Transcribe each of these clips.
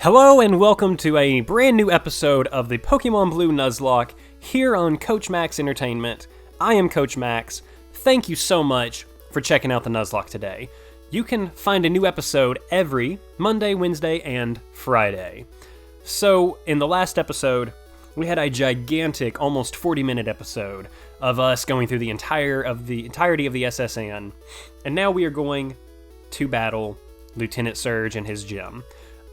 Hello and welcome to a brand new episode of the Pokemon Blue Nuzlocke here on Coach Max Entertainment. I am Coach Max. Thank you so much for checking out the Nuzlocke today. You can find a new episode every Monday, Wednesday, and Friday. So, in the last episode, we had a gigantic, almost 40-minute episode of us going through the entirety of the SSN, and now we are going to battle Lieutenant Surge and his gym.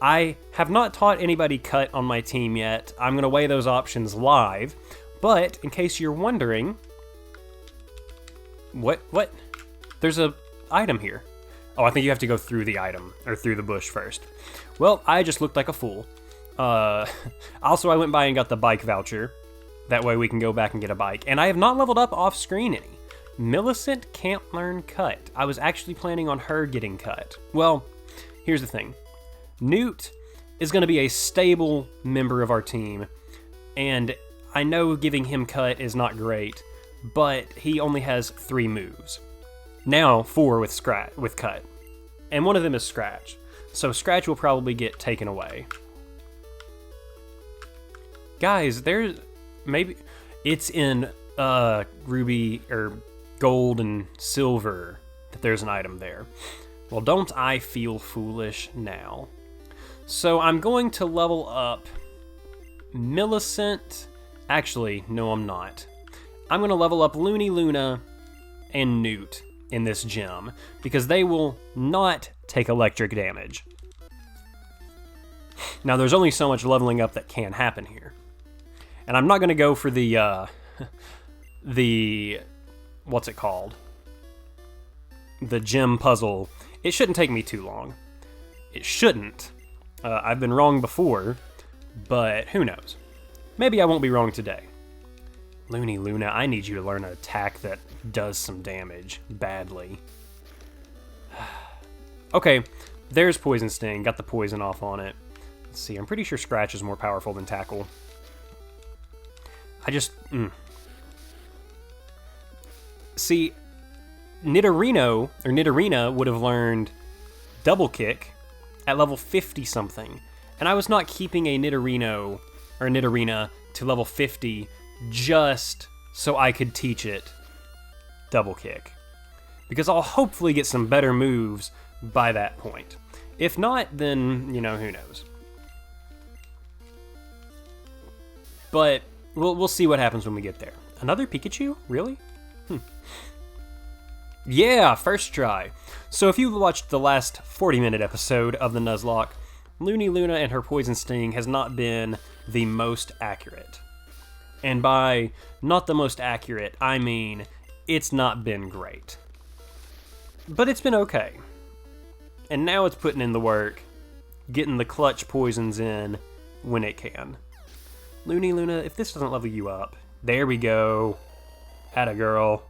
I have not taught anybody cut on my team yet. I'm going to weigh those options live, but in case you're wondering... What? There's a item here. Oh, I think you have to go through the item, or through the bush first. Well, I just looked like a fool. Also, I went by and got the bike voucher. That way we can go back and get a bike. And I have not leveled up off-screen any. Millicent can't learn cut. I was actually planning on her getting cut. Well, here's the thing. Newt is going to be a stable member of our team, and I know giving him cut is not great, but he only has 3 moves. Now 4 with cut, and one of them is Scratch, so Scratch will probably get taken away. Guys, it's in Ruby or Gold and Silver that there's an item there. Well, don't I feel foolish now? So I'm going to level up Millicent. Actually, no, I'm not. I'm going to level up Looney Luna and Newt in this gym because they will not take electric damage. Now, there's only so much leveling up that can happen here. And I'm not going to go for the what's it called? The gym puzzle. It shouldn't take me too long. It shouldn't. I've been wrong before, but who knows? Maybe I won't be wrong today. Looney Luna, I need you to learn an attack that does some damage badly. Okay, there's Poison Sting. Got the poison off on it. Let's see, I'm pretty sure Scratch is more powerful than Tackle. See, Nidorina would have learned Double Kick at level 50 something, and I was not keeping a Nidorina to level 50 just so I could teach it Double Kick, because I'll hopefully get some better moves by that point. If not, then, who knows. But we'll see what happens when we get there. Another Pikachu? Really? Yeah, first try. So if you've watched the last 40-minute episode of the Nuzlocke, Looney Luna and her Poison Sting has not been the most accurate. And by not the most accurate, I mean it's not been great. But it's been okay. And now it's putting in the work, getting the clutch poisons in when it can. Looney Luna, if this doesn't level you up, there we go. Atta girl.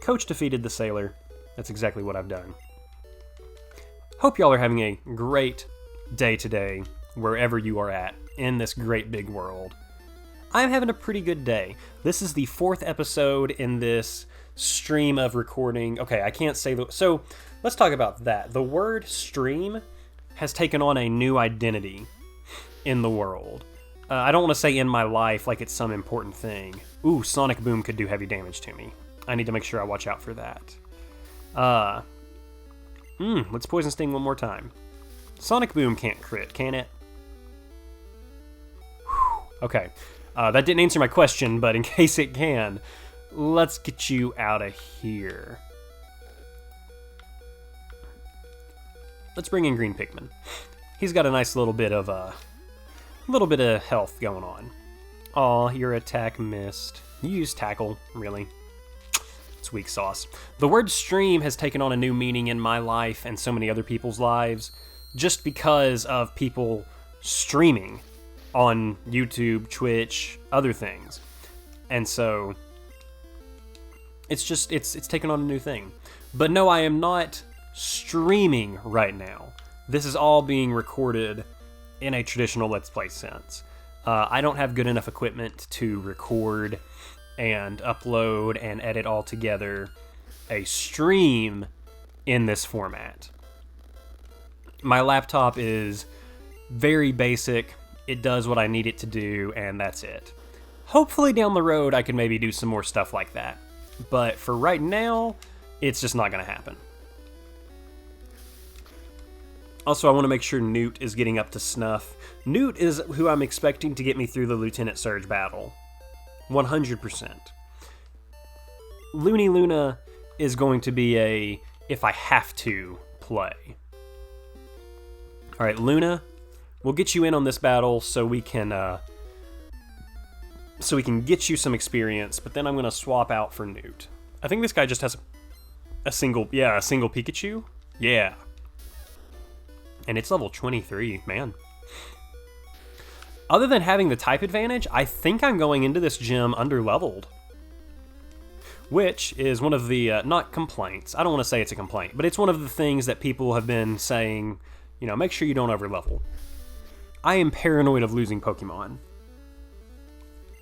Coach defeated the Sailor. That's exactly what I've done. Hope y'all are having a great day today, wherever you are at in this great big world. I'm having a pretty good day. This is the 4th episode in this stream of recording. Okay, I can't say so let's talk about that. The word stream has taken on a new identity in the world. I don't want to say in my life like it's some important thing. Ooh, Sonic Boom could do heavy damage to me. I need to make sure I watch out for that. Let's Poison Sting one more time. Sonic Boom can't crit, can it? Whew. Okay, that didn't answer my question, but in case it can, let's get you out of here. Let's bring in Green Pikmin. He's got a nice little bit of health going on. Aw, your attack missed. You used Tackle, really. It's weak sauce. The word stream has taken on a new meaning in my life and so many other people's lives just because of people streaming on YouTube, Twitch, other things. And so it's taken on a new thing. But no, I am not streaming right now. This is all being recorded in a traditional Let's Play sense. I don't have good enough equipment to record and upload and edit all together a stream in this format. My laptop is Very basic. It does what I need it to do, and that's it. Hopefully down the road I can maybe do some more stuff like that. But for right now, it's just not going to happen. Also, I want to make sure Newt is getting up to snuff. Newt is who I'm expecting to get me through the Lieutenant Surge battle. 100%. Looney Luna is going to be a if I have to play. Alright, Luna, we'll get you in on this battle so we can get you some experience, but then I'm going to swap out for Newt. I think this guy just has a single Pikachu. Yeah. And it's level 23, man. Other than having the type advantage, I think I'm going into this gym underleveled. Which is one of the, not complaints, I don't want to say it's a complaint, but it's one of the things that people have been saying, you know, make sure you don't overlevel. I am paranoid of losing Pokemon.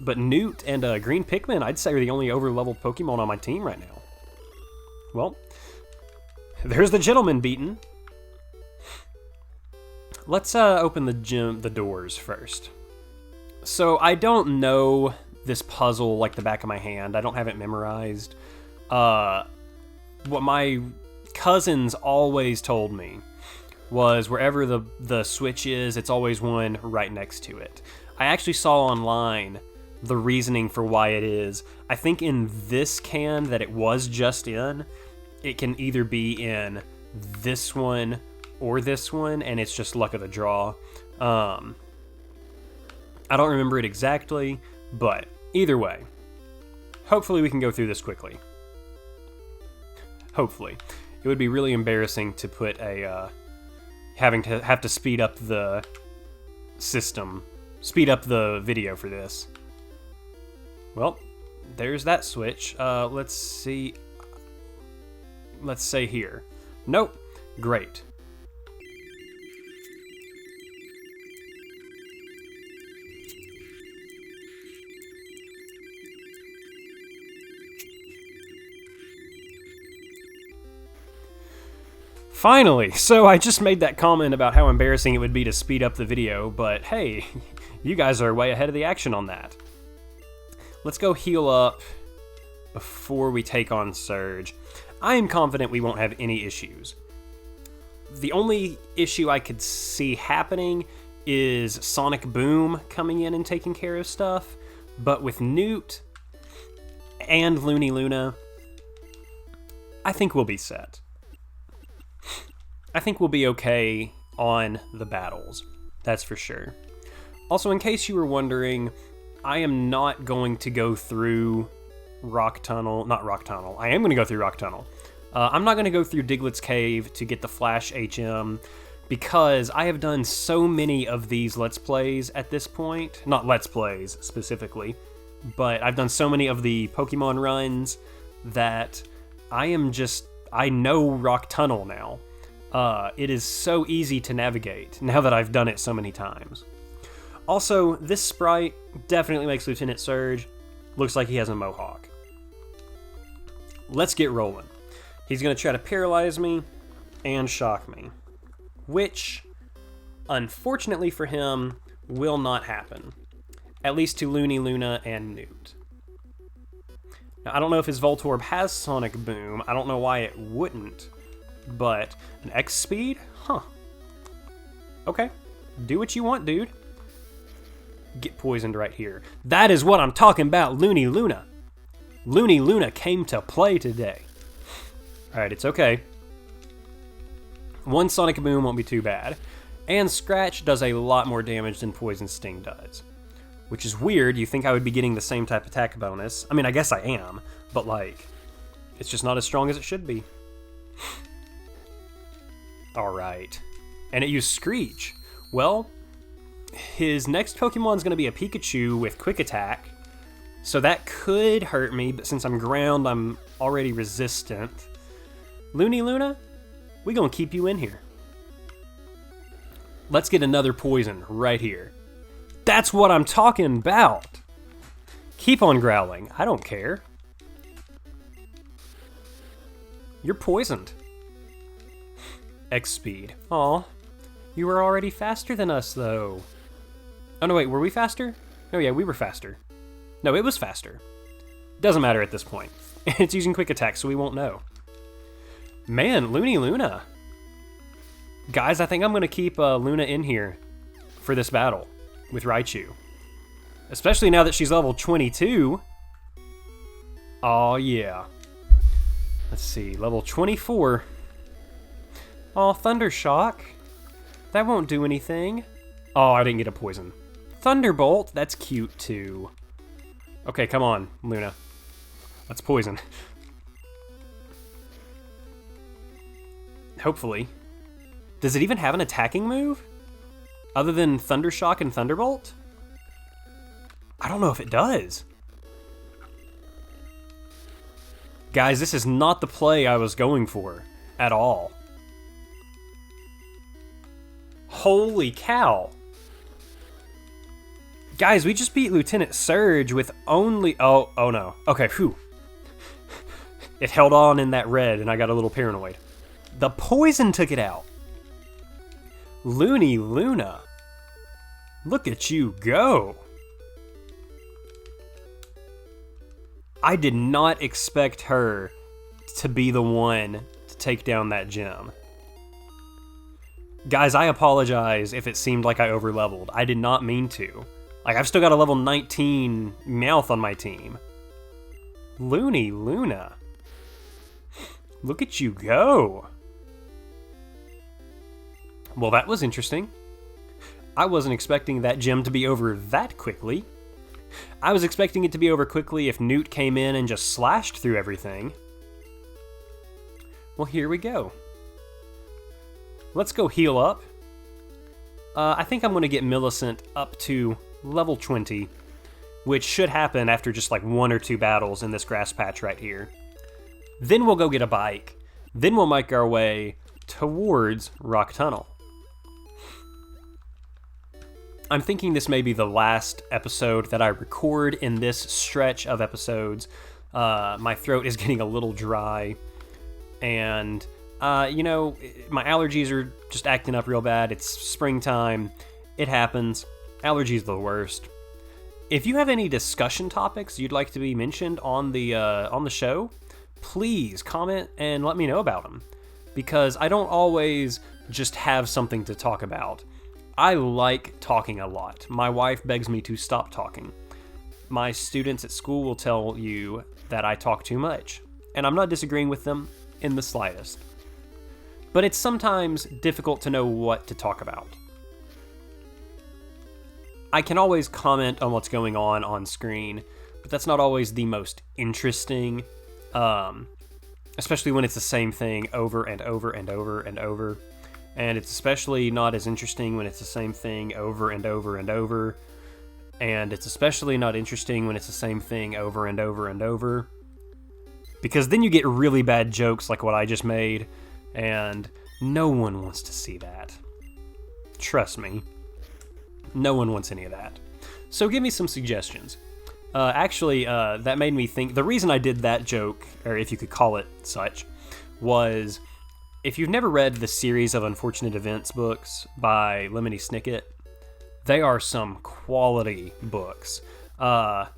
But Newt and Green Pikmin, I'd say, are the only overleveled Pokemon on my team right now. Well, there's the gentleman beaten. Let's open the doors first. So I don't know this puzzle like the back of my hand. I don't have it memorized. What my cousins always told me was wherever the switch is, it's always one right next to it. I actually saw online the reasoning for why it is. I think in this can that it was just in, it can either be in this one or this one, and it's just luck of the draw. I don't remember it exactly, but either way, hopefully we can go through this quickly. Hopefully. It would be really embarrassing to put a, have to speed up the system, speed up the video for this. Well, there's that switch. Let's see. Let's say here. Nope. Great. Finally! So I just made that comment about how embarrassing it would be to speed up the video, but hey, you guys are way ahead of the action on that. Let's go heal up before we take on Surge. I am confident we won't have any issues. The only issue I could see happening is Sonic Boom coming in and taking care of stuff, but with Newt and Looney Luna, I think we'll be set. I think we'll be okay on the battles, that's for sure. Also, in case you were wondering, I am not going to go through Rock Tunnel, not Rock Tunnel, I am going to go through Rock Tunnel. I'm not going to go through Diglett's Cave to get the Flash HM, because I have done so many of these Let's Plays at this point, not Let's Plays specifically, but I've done so many of the Pokemon runs that I know Rock Tunnel now. It is so easy to navigate now that I've done it so many times. Also, this sprite definitely makes Lieutenant Surge. Looks like he has a mohawk. Let's get rolling. He's going to try to paralyze me and shock me, which, unfortunately for him, will not happen. At least to Looney Luna and Newt. Now, I don't know if his Voltorb has Sonic Boom. I don't know why it wouldn't. But an X speed? Huh. Okay. Do what you want, dude. Get poisoned right here. That is what I'm talking about, Looney Luna. Looney Luna came to play today. Alright, it's okay. One Sonic Boom won't be too bad. And Scratch does a lot more damage than Poison Sting does. Which is weird, you think I would be getting the same type attack bonus. I mean, I guess I am, but like, it's just not as strong as it should be. Alright. And it used Screech. Well, his next Pokemon's going to be a Pikachu with Quick Attack. So that could hurt me, but since I'm ground, I'm already resistant. Looney Luna, we gonna keep you in here. Let's get another poison right here. That's what I'm talking about! Keep on growling, I don't care. You're poisoned. X speed. Aw. You were already faster than us, though. Oh, no, wait, were we faster? Oh, yeah, we were faster. No, it was faster. Doesn't matter at this point. It's using quick attack, so we won't know. Man, Looney Luna. Guys, I think I'm going to keep Luna in here for this battle with Raichu. Especially now that she's level 22. Oh, yeah. Let's see, level 24. Oh, Thunder Shock. That won't do anything. Oh, I didn't get a poison. Thunderbolt, that's cute too. Okay, come on, Luna. Let's poison. Hopefully. Does it even have an attacking move? Other than Thunder Shock and Thunderbolt? I don't know if it does. Guys, this is not the play I was going for at all. Holy cow. Guys, we just beat Lieutenant Surge with only... Oh no. Okay, phew. It held on in that red, and I got a little paranoid. The poison took it out. Looney Luna. Look at you go. I did not expect her to be the one to take down that gem. Guys, I apologize if it seemed like I overleveled. I did not mean to. Like, I've still got a level 19 Meowth on my team. Looney Luna. Look at you go. Well, that was interesting. I wasn't expecting that gem to be over that quickly. I was expecting it to be over quickly if Newt came in and just slashed through everything. Well, here we go. Let's go heal up. I think I'm going to get Millicent up to level 20, which should happen after just like 1 or 2 battles in this grass patch right here. Then we'll go get a bike. Then we'll make our way towards Rock Tunnel. I'm thinking this may be the last episode that I record in this stretch of episodes. My throat is getting a little dry, and you know, my allergies are just acting up real bad. It's springtime. It happens. Allergies are the worst. If you have any discussion topics you'd like to be mentioned on the show, please comment and let me know about them, because I don't always just have something to talk about. I like talking a lot. My wife begs me to stop talking. My students at school will tell you that I talk too much, and I'm not disagreeing with them in the slightest. But it's sometimes difficult to know what to talk about. I can always comment on what's going on screen, but that's not always the most interesting, especially when it's the same thing over and over and over and over. And it's especially not as interesting when it's the same thing over and over and over. And it's especially not interesting when it's the same thing over and over and over. Because then you get really bad jokes like what I just made, and no one wants to see that. Trust me. No one wants any of that. So give me some suggestions. Actually, that made me think... The reason I did that joke, or if you could call it such, was... If you've never read the series of Unfortunate Events books by Lemony Snicket, they are some quality books. The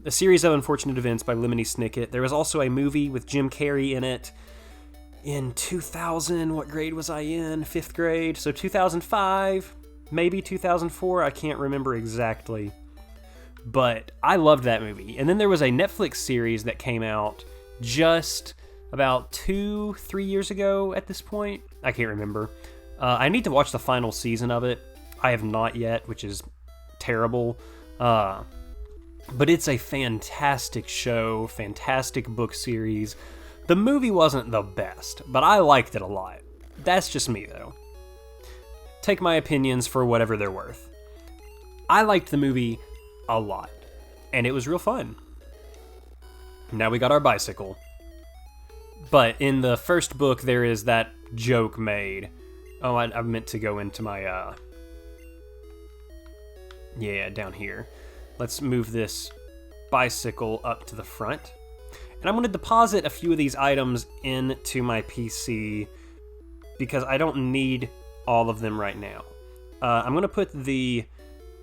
series of Unfortunate Events by Lemony Snicket. There was also a movie with Jim Carrey in it in 2000. What grade was I in? 5th grade. So 2005, maybe 2004. I can't remember exactly. But I loved that movie. And then there was a Netflix series that came out just about 2-3 years ago at this point. I can't remember. I need to watch the final season of it. I have not yet, which is terrible. But it's a fantastic show, fantastic book series. The movie wasn't the best, but I liked it a lot. That's just me, though. Take my opinions for whatever they're worth. I liked the movie a lot, and it was real fun. Now we got our bicycle. But in the first book, there is that joke made. Oh, I meant to go into my, yeah, down here. Let's move this bicycle up to the front. And I'm going to deposit a few of these items into my PC because I don't need all of them right now. I'm going to put the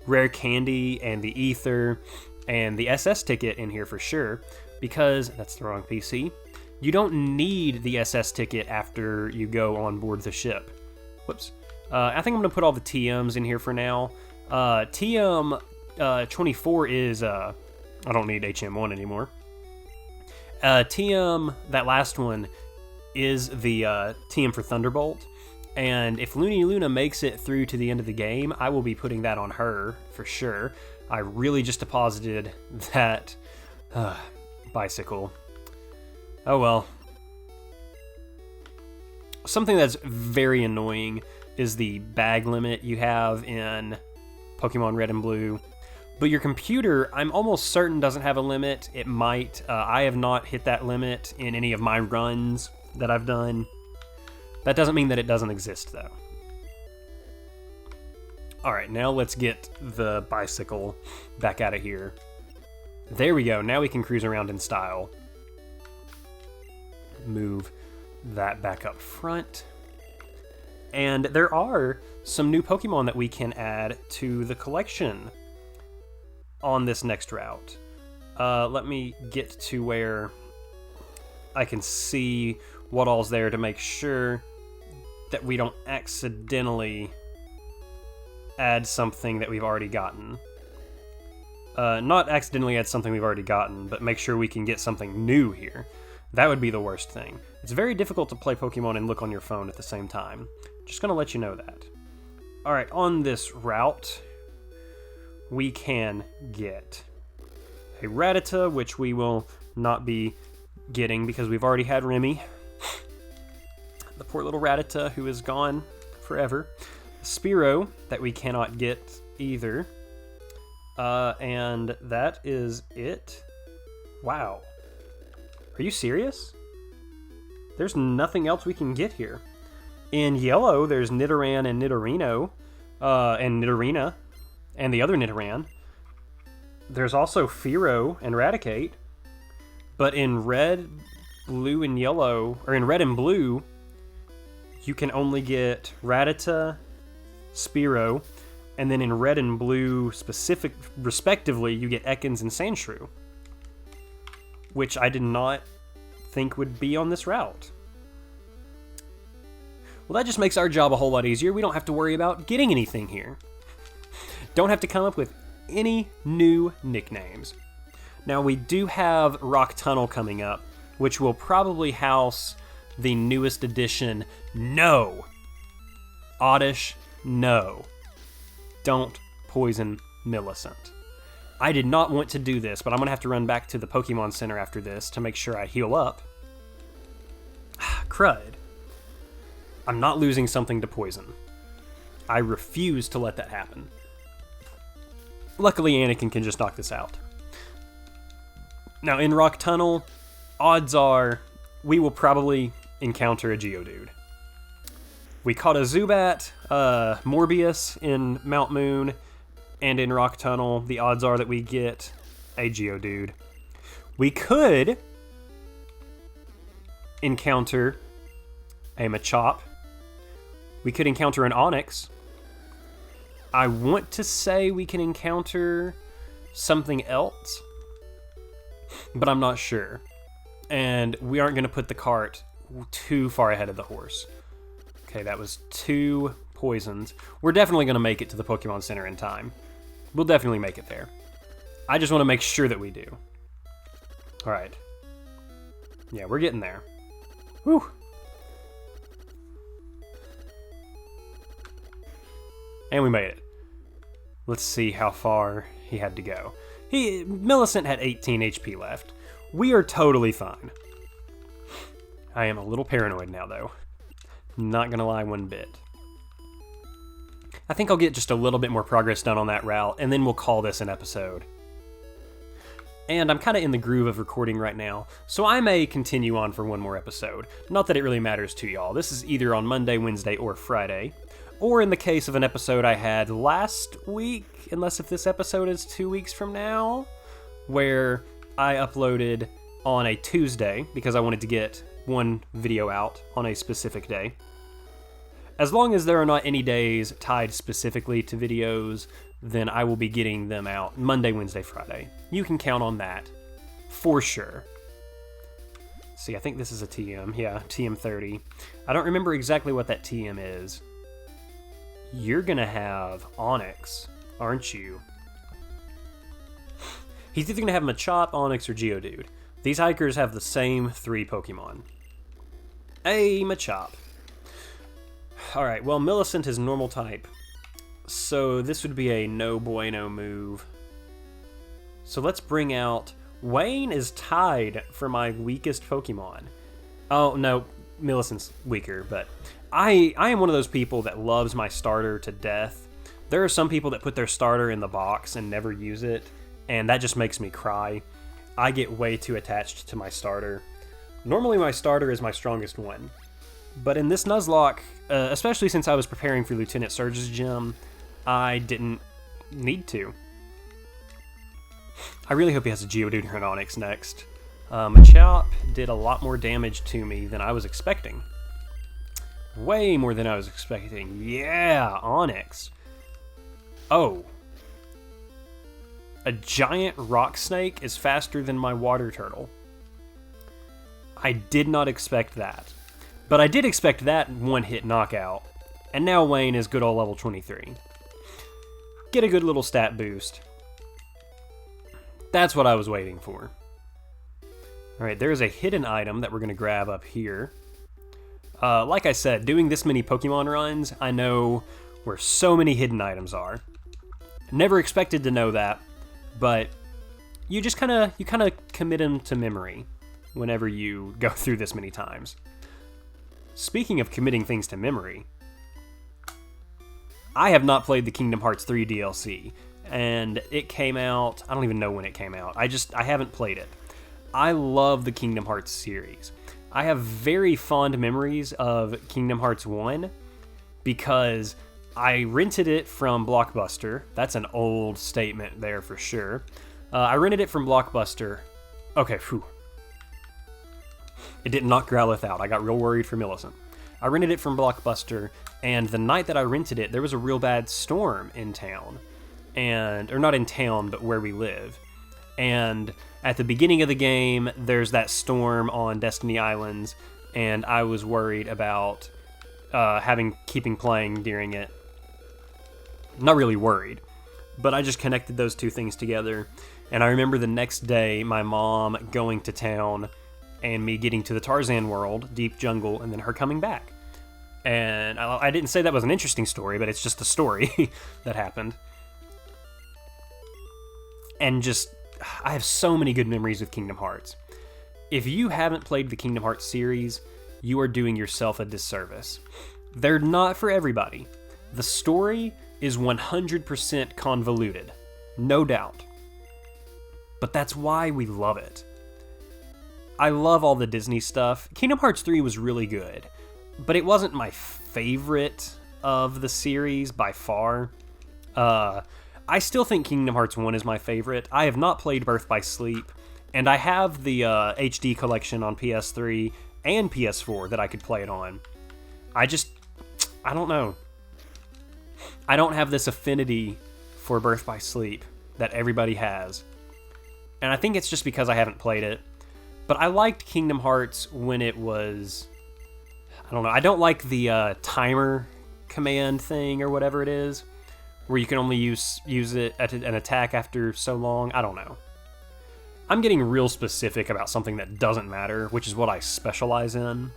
rare candy and the ether and the SS ticket in here for sure, because that's the wrong PC. You don't need the SS ticket after you go on board the ship. Whoops. I think I'm going to put all the TMs in here for now. TM 24 is... I don't need HM1 anymore. TM, that last one, is the TM for Thunderbolt. And if Looney Luna makes it through to the end of the game, I will be putting that on her for sure. I really just deposited that bicycle. Oh well. Something that's very annoying is the bag limit you have in Pokemon Red and Blue. But your computer, I'm almost certain, doesn't have a limit. It might. I have not hit that limit in any of my runs that I've done. That doesn't mean that it doesn't exist, though. Alright, now let's get the bicycle back out of here. There we go. Now we can cruise around in style. Move that back up front. And there are some new Pokemon that we can add to the collection on this next route. Let me get to where I can see what all's there to make sure that we don't accidentally add something that we've already gotten. Not accidentally add something we've already gotten, but make sure we can get something new here. That would be the worst thing. It's very difficult to play Pokemon and look on your phone at the same time. Just gonna let you know that. Alright, on this route, we can get a Rattata, which we will not be getting because we've already had Remy. The poor little Rattata who is gone forever. Spearow, that we cannot get either. And that is it. Wow. Are you serious? There's nothing else we can get here. In yellow, there's Nidoran and Nidorino, and Nidorina, and the other Nidoran. There's also Fearow and Raticate. But in red, blue, and yellow, or in red and blue, you can only get Rattata, Spearow, and then in red and blue, respectively, you get Ekans and Sandshrew, which I did not think would be on this route. Well, that just makes our job a whole lot easier. We don't have to worry about getting anything here. Don't have to come up with any new nicknames. Now, we do have Rock Tunnel coming up, which will probably house the newest edition. No! Oddish, no. Don't poison Millicent. I did not want to do this, but I'm going to have to run back to the Pokemon Center after this to make sure I heal up. Crud. I'm not losing something to poison. I refuse to let that happen. Luckily, Anakin can just knock this out. Now, in Rock Tunnel, odds are we will probably encounter a Geodude. We caught a Zubat, Morbius in Mount Moon, and in Rock Tunnel, the odds are that we get a Geodude. We could encounter a Machop. We could encounter an Onix. I want to say we can encounter something else, but I'm not sure. And we aren't going to put the cart too far ahead of the horse. Okay, that was 2 poisons. We're definitely going to make it to the Pokemon Center in time. We'll definitely make it there. I just want to make sure that we do. Alright. Yeah, we're getting there. Whew. And we made it. Let's see how far he had to go. Millicent had 18 HP left. We are totally fine. I am a little paranoid now, though. Not gonna lie one bit. I think I'll get just a little bit more progress done on that route, and then we'll call this an episode. And I'm kind of in the groove of recording right now, so I may continue on for one more episode. Not that it really matters to y'all. This is either on Monday, Wednesday, or Friday. Or in the case of an episode I had last week, unless if this episode is 2 weeks from now, where I uploaded on a Tuesday because I wanted to get one video out on a specific day. As long as there are not any days tied specifically to videos, then I will be getting them out Monday, Wednesday, Friday. You can count on that, for sure. See, I think this is a TM. Yeah, TM30. I don't remember exactly what that TM is. You're gonna have Onyx, aren't you? He's either gonna have Machop, Onyx, or Geodude. These hikers have the same 3 Pokemon. Hey, Machop. Alright, well, Millicent is normal type, so this would be a no bueno move. So let's bring out... Wayne is tied for my weakest Pokemon. Oh, no, Millicent's weaker, but I am one of those people that loves my starter to death. There are some people that put their starter in the box and never use it, and that just makes me cry. I get way too attached to my starter. Normally my starter is my strongest one, but in this Nuzlocke, especially since I was preparing for Lieutenant Surge's gym, I didn't need to. I really hope he has a Geodude or an Onyx next. Machop did a lot more damage to me than I was expecting. Way more than I was expecting. Yeah, Onyx. Oh. A giant rock snake is faster than my water turtle. I did not expect that. But I did expect that one-hit knockout. And now Wayne is good old level 23. Get a good little stat boost. That's what I was waiting for. Alright, there's a hidden item that we're going to grab up here. Like I said, doing this many Pokemon runs, I know where so many hidden items are. Never expected to know that, but you just kind of commit them to memory whenever you go through this many times. Speaking of committing things to memory, I have not played the Kingdom Hearts 3 DLC, and it came out, I don't even know when it came out. I haven't played it. I love the Kingdom Hearts series. I have very fond memories of Kingdom Hearts 1 because I rented it from Blockbuster. That's an old statement there for sure. I rented it from Blockbuster. Okay, phew. It didn't knock Growlithe out. I got real worried for Millicent. I rented it from Blockbuster, and the night that I rented it, there was a real bad storm in town. Or not in town, but where we live. And at the beginning of the game, there's that storm on Destiny Islands, and I was worried about keeping playing during it. Not really worried, but I just connected those two things together. And I remember the next day, my mom going to town, and me getting to the Tarzan world, Deep Jungle, and then her coming back. And I didn't say that was an interesting story, but it's just a story that happened. And just, I have so many good memories with Kingdom Hearts. If you haven't played the Kingdom Hearts series, you are doing yourself a disservice. They're not for everybody. The story is 100% convoluted, no doubt. But that's why we love it. I love all the Disney stuff. Kingdom Hearts 3 was really good, but it wasn't my favorite of the series by far. I still think Kingdom Hearts 1 is my favorite. I have not played Birth by Sleep, and I have the HD collection on PS3 and PS4 that I could play it on. I don't know. I don't have this affinity for Birth by Sleep that everybody has. And I think it's just because I haven't played it. But I liked Kingdom Hearts when it was... I don't know. I don't like the timer command thing or whatever it is, where you can only use it at an attack after so long. I don't know. I'm getting real specific about something that doesn't matter, which is what I specialize in.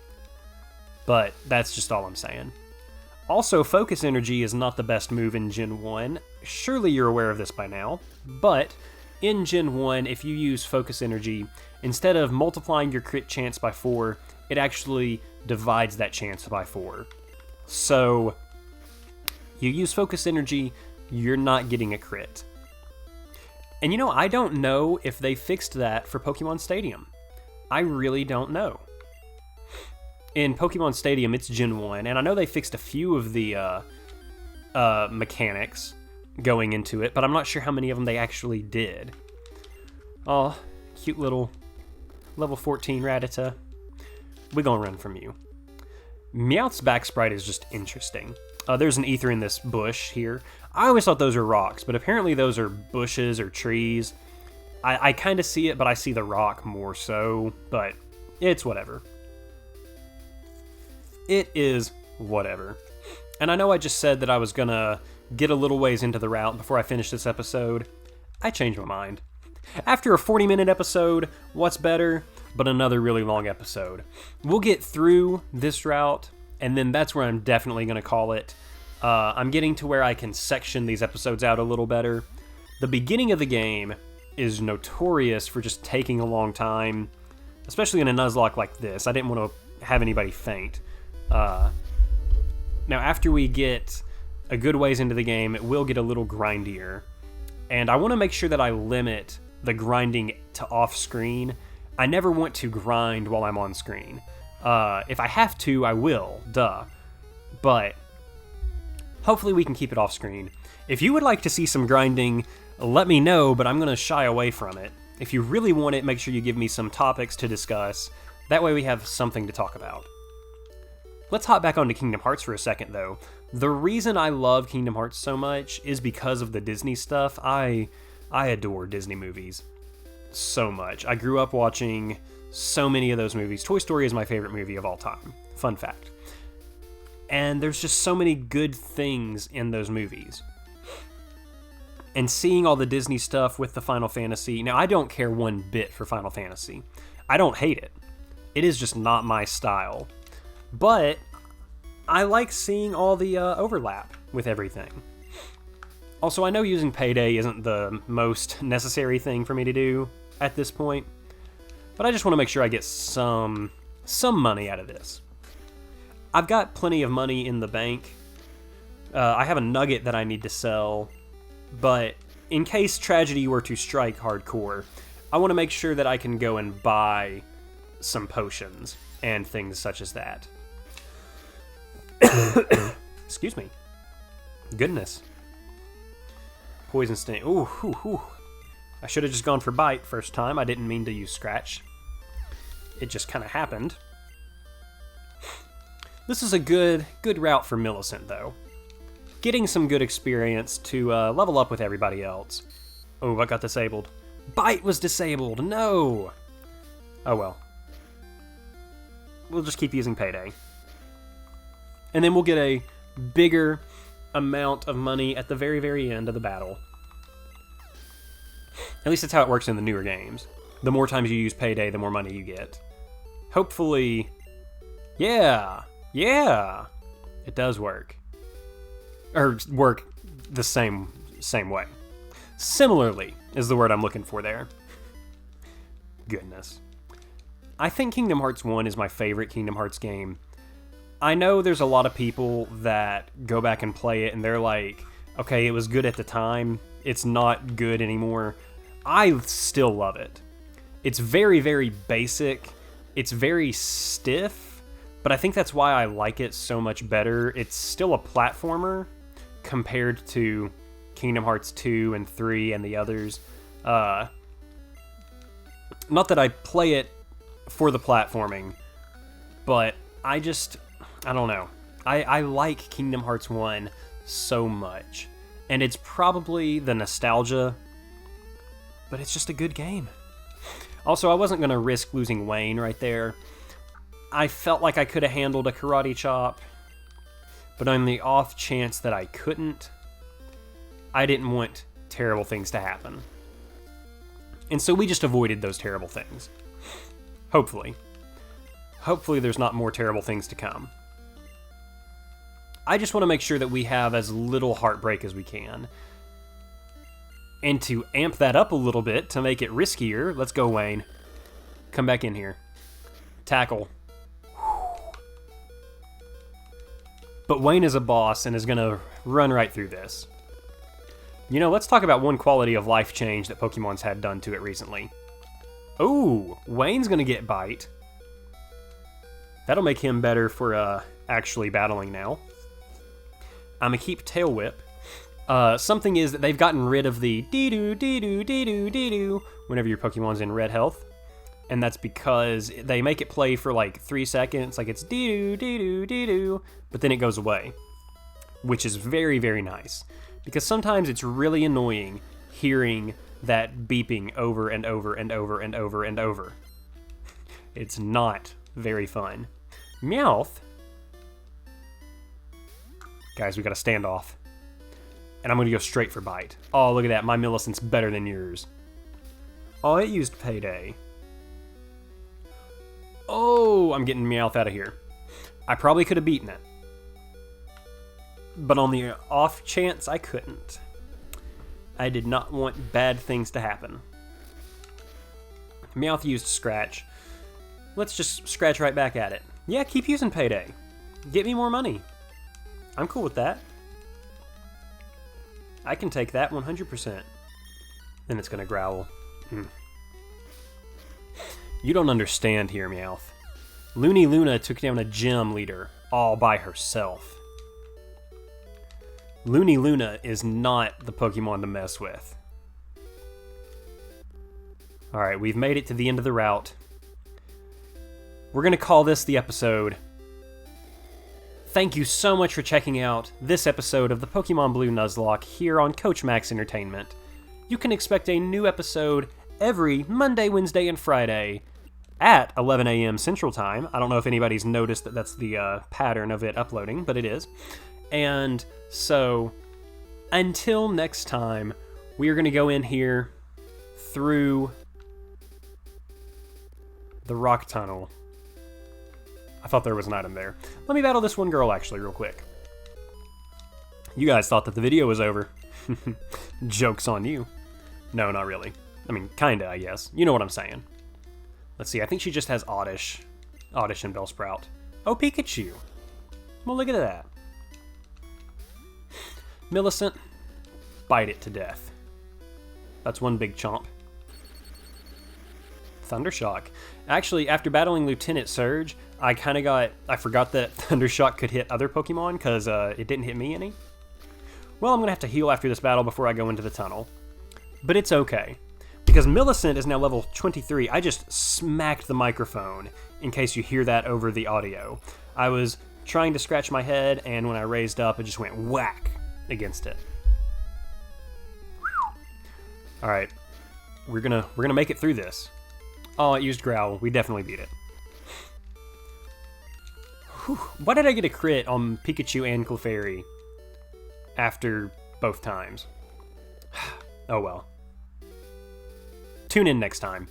But that's just all I'm saying. Also, Focus Energy is not the best move in Gen 1. Surely you're aware of this by now. But in Gen 1, if you use Focus Energy, instead of multiplying your crit chance by 4, it actually divides that chance by 4. So, you use Focus Energy, you're not getting a crit. And you know, I don't know if they fixed that for Pokemon Stadium. I really don't know. In Pokemon Stadium, it's Gen 1, and I know they fixed a few of the mechanics going into it, but I'm not sure how many of them they actually did. Oh, cute little level 14 Rattata. We're gonna run from you. Meowth's back sprite is just interesting. There's an ether in this bush here. I always thought those were rocks, but apparently those are bushes or trees. I kind of see it, but I see the rock more so, but it's whatever. It is whatever. And I know I just said that I was gonna get a little ways into the route before I finish this episode. I changed my mind. After a 40-minute episode, what's better but another really long episode? We'll get through this route, and then that's where I'm definitely going to call it. I'm getting to where I can section these episodes out a little better. The beginning of the game is notorious for just taking a long time, especially in a Nuzlocke like this. I didn't want to have anybody faint. Now, after we get a good ways into the game, it will get a little grindier. And I want to make sure that I limit the grinding to off-screen. I never want to grind while I'm on screen. If I have to, I will, duh. But hopefully we can keep it off-screen. If you would like to see some grinding, let me know, but I'm going to shy away from it. If you really want it, make sure you give me some topics to discuss. That way we have something to talk about. Let's hop back onto Kingdom Hearts for a second, though. The reason I love Kingdom Hearts so much is because of the Disney stuff. I adore Disney movies so much. I grew up watching so many of those movies. Toy Story is my favorite movie of all time. Fun fact. And there's just so many good things in those movies. And seeing all the Disney stuff with the Final Fantasy... Now, I don't care one bit for Final Fantasy. I don't hate it. It is just not my style. But I like seeing all the overlap with everything. Also, I know using Payday isn't the most necessary thing for me to do at this point, but I just want to make sure I get some money out of this. I've got plenty of money in the bank. I have a nugget that I need to sell, but in case tragedy were to strike hardcore, I want to make sure that I can go and buy some potions and things such as that. Excuse me. Goodness. Poison sting. Ooh, ooh, ooh. I should have just gone for bite first time. I didn't mean to use scratch. It just kind of happened. This is a good route for Millicent, though. Getting some good experience to level up with everybody else. Oh, I got disabled. Bite was disabled. No. Oh well. We'll just keep using Payday. And then we'll get a bigger amount of money at the very, very end of the battle. At least that's how it works in the newer games. The more times you use Payday, the more money you get. Hopefully... Yeah! It does work. Or work the same way. Similarly is the word I'm looking for there. Goodness. I think Kingdom Hearts 1 is my favorite Kingdom Hearts game. I know there's a lot of people that go back and play it and they're like, okay, it was good at the time, it's not good anymore. I still love it. It's very, very basic. It's very stiff, but I think that's why I like it so much better. It's still a platformer compared to Kingdom Hearts 2 and 3 and the others. Not that I play it for the platforming, but I don't know. I like Kingdom Hearts 1 so much. And it's probably the nostalgia, but it's just a good game. Also, I wasn't going to risk losing Wayne right there. I felt like I could have handled a karate chop, but on the off chance that I couldn't, I didn't want terrible things to happen. And so we just avoided those terrible things. Hopefully. Hopefully there's not more terrible things to come. I just want to make sure that we have as little heartbreak as we can. And to amp that up a little bit, to make it riskier, let's go, Wayne. Come back in here. Tackle. But Wayne is a boss and is going to run right through this. You know, let's talk about one quality of life change that Pokemon's had done to it recently. Ooh, Wayne's going to get Bite. That'll make him better for actually battling now. I'm going to keep Tail Whip. Something is that they've gotten rid of the dee-doo, dee-doo, dee-doo, dee-doo whenever your Pokemon's in red health. and that's because they make it play for like 3 seconds, like it's dee-doo, dee-doo, dee-doo, but then it goes away, which is very, very nice, because sometimes it's really annoying hearing that beeping over and over and over and over and over. It's not very fun. Meowth. Guys, we got a standoff. And I'm going to go straight for bite. Oh, look at that. My Millicent's better than yours. Oh, it used Payday. Oh, I'm getting Meowth out of here. I probably could have beaten it. But on the off chance I couldn't. I did not want bad things to happen. Meowth used Scratch. Let's just scratch right back at it. Yeah, keep using Payday. Get me more money. I'm cool with that. I can take that 100%. Then it's gonna growl. You don't understand here, Meowth. Looney Luna took down a gym leader all by herself. Looney Luna is not the Pokemon to mess with. Alright, we've made it to the end of the route. We're gonna call this the episode. Thank you so much for checking out this episode of the Pokemon Blue Nuzlocke here on Coach Max Entertainment. You can expect a new episode every Monday, Wednesday, and Friday at 11 a.m. Central Time. I don't know if anybody's noticed that that's the pattern of it uploading, but it is. And so, until next time, we are going to go in here through the rock tunnel. I thought there was an item there. Let me battle this one girl, actually, real quick. You guys thought that the video was over. Joke's on you. No, not really. I mean, kinda, I guess. You know what I'm saying. Let's see, I think she just has Oddish. Oddish and Bellsprout. Oh, Pikachu. Well, look at that. Millicent, bite it to death. That's one big chomp. Thundershock. Actually, after battling Lieutenant Surge, I forgot that Thundershock could hit other Pokemon because it didn't hit me any. Well, I'm going to have to heal after this battle before I go into the tunnel. But it's okay, because Millicent is now level 23. I just smacked the microphone, in case you hear that over the audio. I was trying to scratch my head, and when I raised up, it just went whack against it. Alright, we're gonna make it through this. Oh, it used Growl. We definitely beat it. Whew. Why did I get a crit on Pikachu and Clefairy after both times? Oh well. Tune in next time.